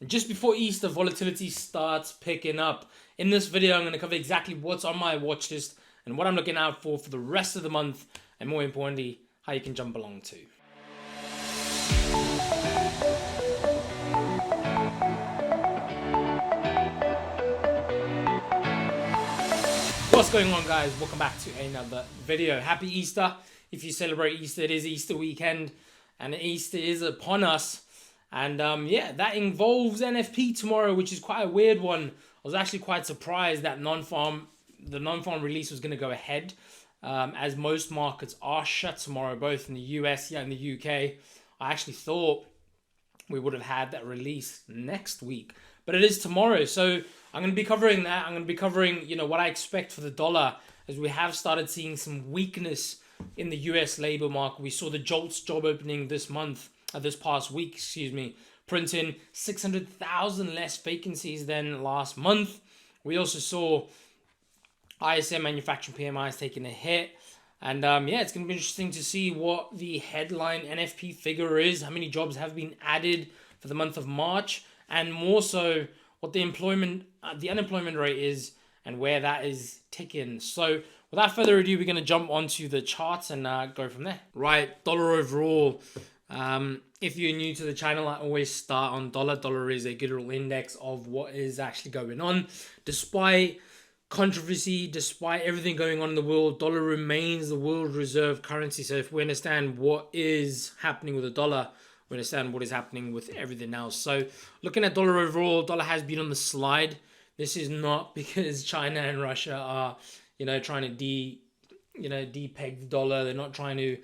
Just before Easter, volatility starts picking up. In this video, I'm going to cover exactly what's on my watch list and what I'm looking out for the rest of the month, and more importantly, how you can jump along too. What's going on, guys? Welcome back to another video. Happy Easter. If you celebrate Easter, it is Easter weekend and Easter is upon us. And yeah, that involves NFP tomorrow, which is quite a weird one. I was actually quite surprised that the non-farm release was going to go ahead, as most markets are shut tomorrow, both in the US and the UK. I actually thought we would have had that release next week, but it is tomorrow. So I'm going to be covering that. I'm going to be covering, what I expect for the dollar, as we have started seeing some weakness in the US labor market. We saw the JOLTS job opening this past week, printing 600,000 less vacancies than last month. We also saw ISM manufacturing PMIs taking a hit. And yeah, it's going to be interesting to see what the headline NFP figure is, how many jobs have been added for the month of March, and more so what the unemployment rate is and where that is ticking. So without further ado, we're going to jump onto the charts and go from there. Right, dollar overall. If you're new to the channel, I always start on dollar. Dollar is a good little index of what is actually going on. Despite controversy, despite everything going on in the world, dollar remains the world reserve currency. So if we understand what is happening with the dollar, we understand what is happening with everything else. So looking at dollar overall, dollar has been on the slide. This is not because China and Russia are, trying to depeg the dollar. They're not trying to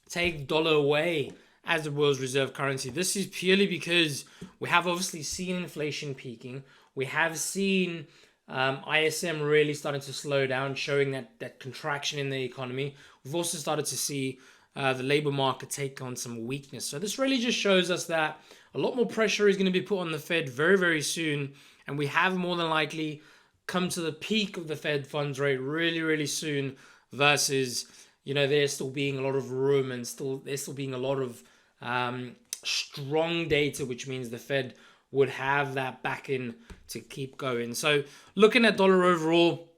take the dollar away as the world's reserve currency. This is purely because we have obviously seen inflation peaking. We have seen ISM really starting to slow down, showing that contraction in the economy. We've also started to see the labor market take on some weakness. So this really just shows us that a lot more pressure is going to be put on the Fed very, very soon. And we have more than likely come to the peak of the Fed funds rate really, really soon, versus, there's still being a lot of room and there's still being a lot of strong data, which means the Fed would have that backing to keep going. So looking at dollar overall,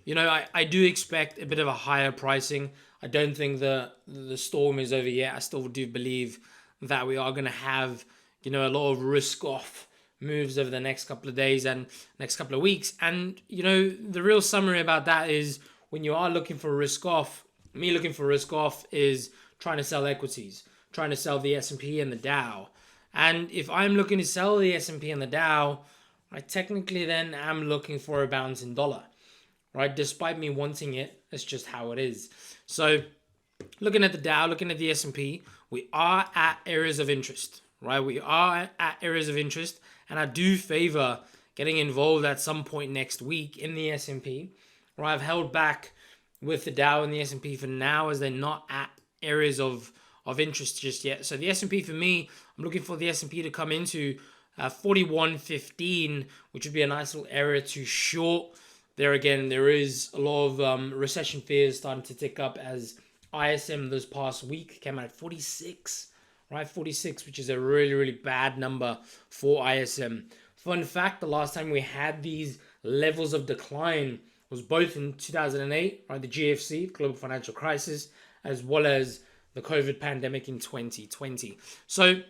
I do expect a bit of a higher pricing. I don't think the storm is over yet. I still do believe that we are going to have, a lot of risk off moves over the next couple of days and next couple of weeks. And, the real summary about that is, when you are looking for risk off, me looking for risk off is trying to sell equities, trying to sell the S&P and the Dow. And if I'm looking to sell the S&P and the Dow, I technically then am looking for a bounce in dollar, right? Despite me wanting it, it's just how it is. So looking at the Dow, looking at the S&P, we are at areas of interest, right? We are at areas of interest, and I do favor getting involved at some point next week in the S&P, right? I've held back with the Dow and the S&P for now, as they're not at areas of interest just yet. So the S&P, for me, I'm looking for the S&P to come into 41.15, which would be a nice little area to short. There again, there is a lot of recession fears starting to tick up, as ISM this past week came out at 46, right? 46, which is a really, really bad number for ISM. Fun fact, the last time we had these levels of decline was both in 2008, right? The GFC, global financial crisis, as well as the COVID pandemic in 2020. So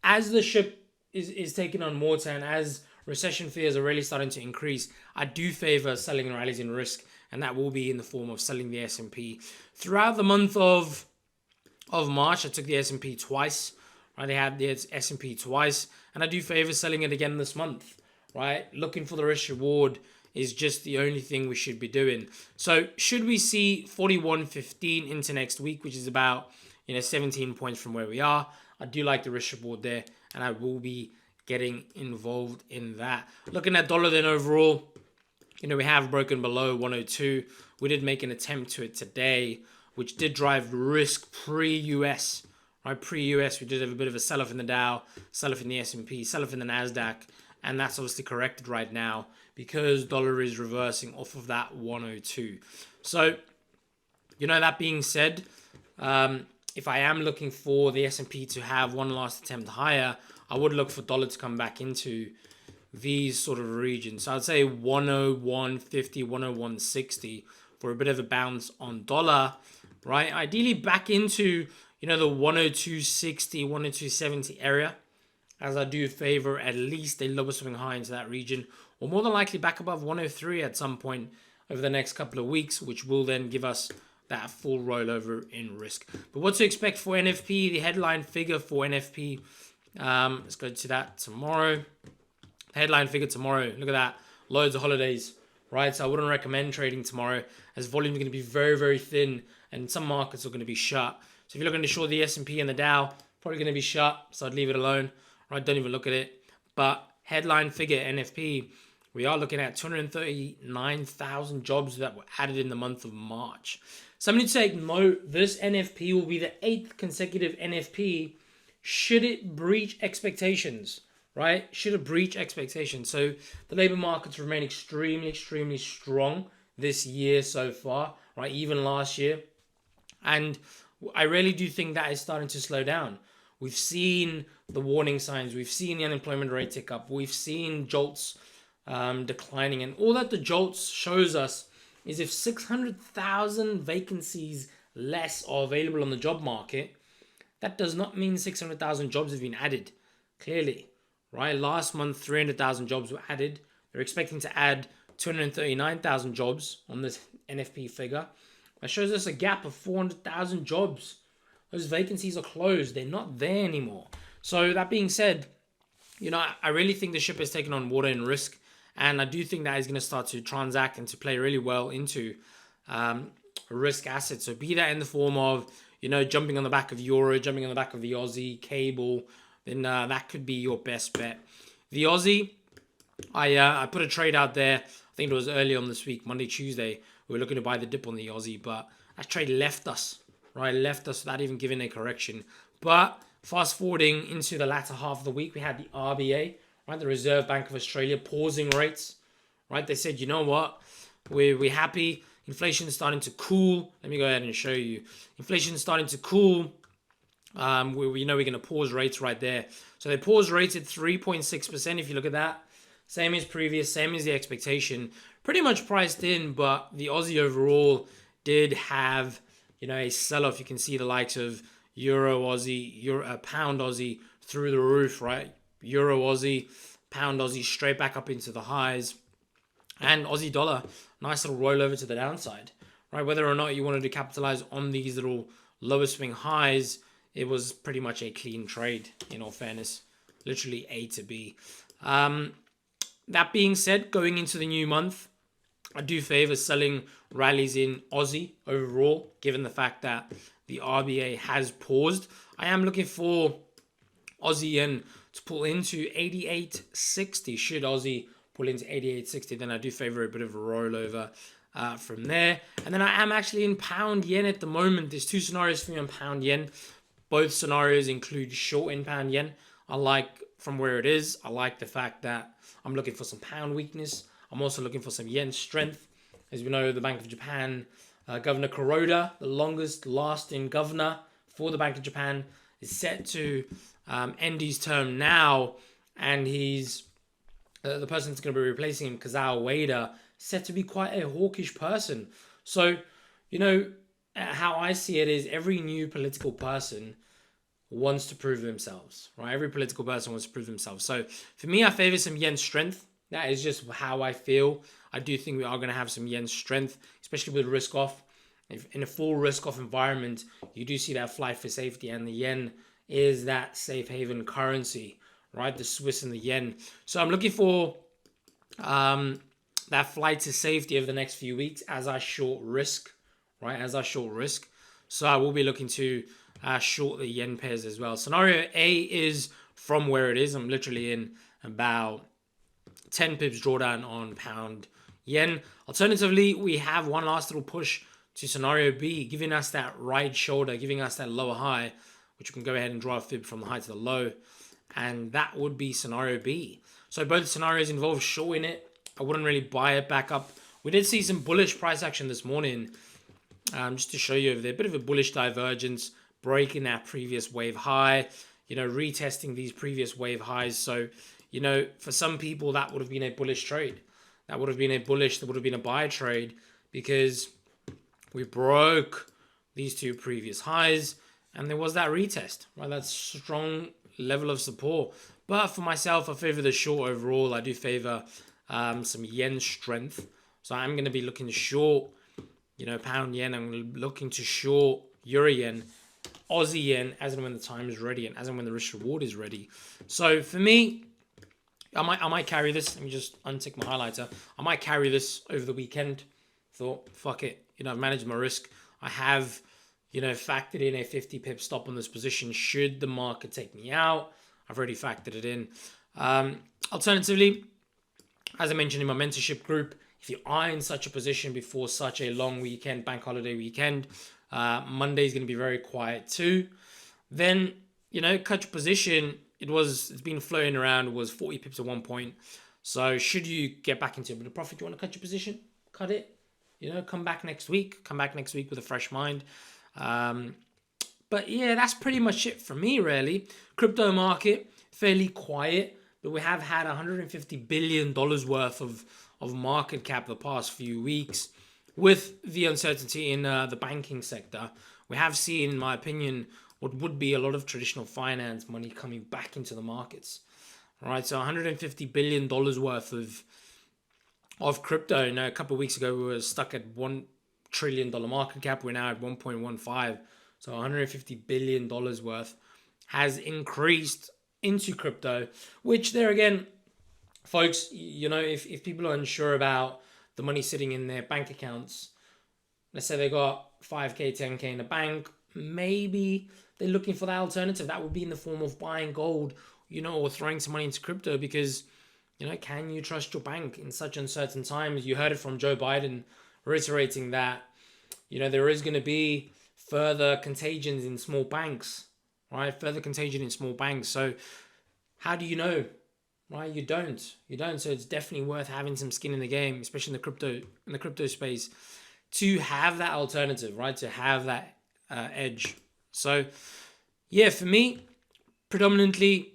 as the ship is taking on water, and as recession fears are really starting to increase, I do favor selling rallies in risk, and that will be in the form of selling the S&P. Throughout the month of March, I took the S&P twice, right? I had the S&P twice, and I do favor selling it again this month, right? Looking for the risk reward is just the only thing we should be doing. So should we see 41.15 into next week, which is about 17 points from where we are, I do like the risk reward there, and I will be getting involved in that. Looking at dollar then overall, we have broken below 102. We did make an attempt to it today, which did drive risk pre-US, right? Pre-US, we did have a bit of a sell-off in the Dow, sell-off in the S&P, sell-off in the NASDAQ, and that's obviously corrected right now because dollar is reversing off of that 102. So, that being said, if I am looking for the S&P to have one last attempt higher, I would look for dollar to come back into these sort of regions. So I'd say 101.50, 101.60 for a bit of a bounce on dollar, right? Ideally back into, the 102.60, 102.70 area, as I do favor at least a lower swing high into that region, or more than likely back above 103 at some point over the next couple of weeks, which will then give us that full rollover in risk. But what to expect for NFP, the headline figure for NFP, let's go to that tomorrow. Headline figure tomorrow, look at that, loads of holidays, right? So I wouldn't recommend trading tomorrow as volume is going to be very, very thin and some markets are going to be shut. So if you're looking to short the S&P and the Dow, probably going to be shut, so I'd leave it alone, right? Don't even look at it. But headline figure, NFP, we are looking at 239,000 jobs that were added in the month of March. Somebody to take note, this NFP will be the 8th consecutive NFP should it breach expectations. Right? Should have breached expectations. So the labor markets remain extremely, extremely strong this year so far, right? Even last year. And I really do think that is starting to slow down. We've seen the warning signs. We've seen the unemployment rate tick up. We've seen jolts declining. And all that the jolts shows us is if 600,000 vacancies less are available on the job market, that does not mean 600,000 jobs have been added. Clearly. Right, last month 300,000 jobs were added. They're expecting to add 239,000 jobs on this NFP figure. That shows us a gap of 400,000 jobs. Those vacancies are closed. They're not there anymore. So that being said, I really think the ship has taken on water and risk, and I do think that is going to start to transact and to play really well into risk assets. So be that in the form of jumping on the back of euro, jumping on the back of the Aussie cable. Then that could be your best bet. The Aussie, I put a trade out there. I think it was early on this week, Monday, Tuesday. We were looking to buy the dip on the Aussie, but that trade left us, right? Left us without even giving a correction. But fast forwarding into the latter half of the week, we had the RBA, right? The Reserve Bank of Australia pausing rates, right? They said, you know what? We're happy. Inflation is starting to cool. Let me go ahead and show you. Inflation is starting to cool. We know we're going to pause rates right there. So they pause rates at 3.6%. If you look at that, same as previous, same as the expectation, pretty much priced in. But the Aussie overall did have, a sell-off. You can see the likes of Euro Aussie, Pound Aussie through the roof, right? Euro Aussie, Pound Aussie straight back up into the highs, and Aussie dollar, nice little rollover to the downside, right? Whether or not you wanted to capitalize on these little lower swing highs, it was pretty much a clean trade, in all fairness. Literally A to B. That being said, going into the new month, I do favor selling rallies in Aussie overall, given the fact that the RBA has paused. I am looking for Aussie Yen to pull into 88.60. Should Aussie pull into 88.60, then I do favor a bit of a rollover from there. And then I am actually in Pound Yen at the moment. There's two scenarios for me on Pound Yen. Both scenarios include short in Pound Yen. I like from where it is. I like the fact that I'm looking for some pound weakness. I'm also looking for some yen strength. As we know, the Bank of Japan, Governor Kuroda, the longest lasting governor for the Bank of Japan, is set to end his term now. And he's the person that's going to be replacing him, Kazuo Ueda, set to be quite a hawkish person. So, how I see it is every new political person wants to prove themselves, right? Every political person wants to prove themselves. So for me, I favor some yen strength. That is just how I feel. I do think we are going to have some yen strength, especially with risk off. If in a full risk off environment, you do see that flight for safety, and the yen is that safe haven currency, right? The Swiss and the yen. So I'm looking for that flight to safety over the next few weeks as I short risk, right? As I short risk. So I will be looking to short the yen pairs as well. Scenario A is from where it is. I'm literally in about 10 pips drawdown on pound yen. Alternatively, we have one last little push to scenario B, giving us that right shoulder, giving us that lower high, which we can go ahead and draw a fib from the high to the low. And that would be scenario B. So both scenarios involve shorting it. I wouldn't really buy it back up. We did see some bullish price action this morning. Just to show you over there, a bit of a bullish divergence, breaking that previous wave high. retesting these previous wave highs. So, for some people, that would have been a bullish trade. That would have been a buy trade, because we broke these two previous highs and there was that retest, right? That strong level of support. But for myself, I favor the short overall. I do favor some yen strength. So I'm going to be looking to short, pound yen. I'm looking to short euro yen, Aussie yen, as and when the time is ready and as and when the risk reward is ready. So for me, I might carry this. Let me just untick my highlighter. I might carry this over the weekend. Thought, fuck it. I've managed my risk. I have, factored in a 50 pip stop on this position should the market take me out. I've already factored it in. Alternatively, as I mentioned in my mentorship group, if you are in such a position before such a long weekend, bank holiday weekend, Monday is going to be very quiet too, then, cut your position. It's been floating around. It was 40 pips at one point. So should you get back into a bit of profit, you want to cut your position, cut it. Come back next week. Come back next week with a fresh mind. But yeah, that's pretty much it for me, really. Crypto market, fairly quiet, but we have had $150 billion worth of market cap the past few weeks. With the uncertainty in the banking sector, we have seen, in my opinion, what would be a lot of traditional finance money coming back into the markets. All right, so $150 billion worth of crypto. A couple of weeks ago, we were stuck at $1 trillion market cap. We're now at 1.15. So $150 billion worth has increased into crypto, which there again, folks, if people are unsure about the money sitting in their bank accounts, let's say they got 5K, 10K in the bank, maybe they're looking for that alternative. That would be in the form of buying gold, or throwing some money into crypto, because can you trust your bank in such uncertain times? You heard it from Joe Biden reiterating that, there is going to be further contagions in small banks, right? Further contagion in small banks. So how do you know, right? You don't. So it's definitely worth having some skin in the game, especially in the crypto space, to have that alternative, right? To have that edge. So yeah, for me, predominantly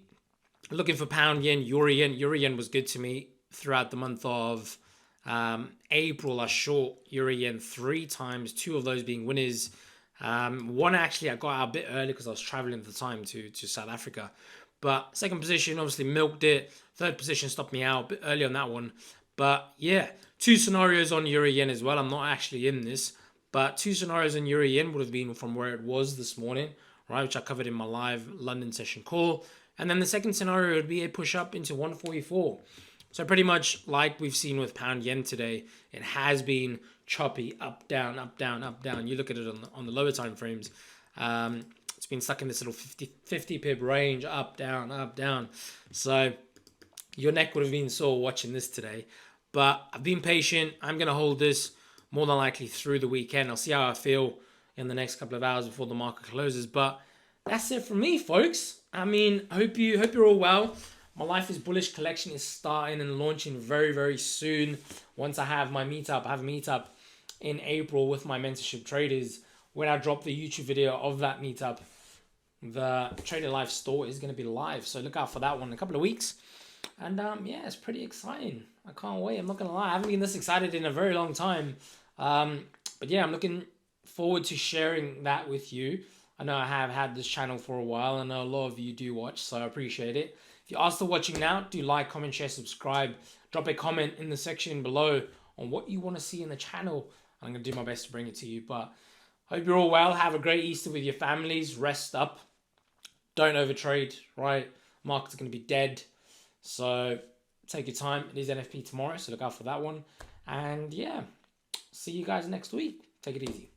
looking for pound yen, euro yen. Euro yen was good to me throughout the month of April. I short euro yen 3 times, 2 of those being winners. One actually I got out a bit early because I was traveling at the time to South Africa. But second position obviously milked it. Third position stopped me out a bit early on that one. But yeah, 2 scenarios on euro yen as well. I'm not actually in this, but 2 scenarios on euro yen would have been from where it was this morning, right? Which I covered in my live London session call. And then the second scenario would be a push up into 144. So pretty much like we've seen with pound yen today, it has been choppy, up, down, up, down, up, down. You look at it on the lower time frames. It's been stuck in this little 50 pip range, up, down, up, down. So your neck would have been sore watching this today. But I've been patient. I'm going to hold this more than likely through the weekend. I'll see how I feel in the next couple of hours before the market closes. But that's it from me, folks. I mean, hope you're all well. My Life is Bullish collection is starting and launching very, very soon. Once I have my meetup, I have a meetup in April with my mentorship traders. When I drop the YouTube video of that meetup, the Trader Life store is going to be live. So look out for that one in a couple of weeks. And yeah, it's pretty exciting. I can't wait. I'm not going to lie. I haven't been this excited in a very long time. But yeah, I'm looking forward to sharing that with you. I know I have had this channel for a while. I know a lot of you do watch, so I appreciate it. If you are still watching now, do like, comment, share, subscribe. Drop a comment in the section below on what you want to see in the channel. I'm going to do my best to bring it to you. But hope you're all well. Have a great Easter with your families. Rest up. Don't overtrade, right? Markets are going to be dead. So take your time. It is NFP tomorrow, so look out for that one. And yeah, see you guys next week. Take it easy.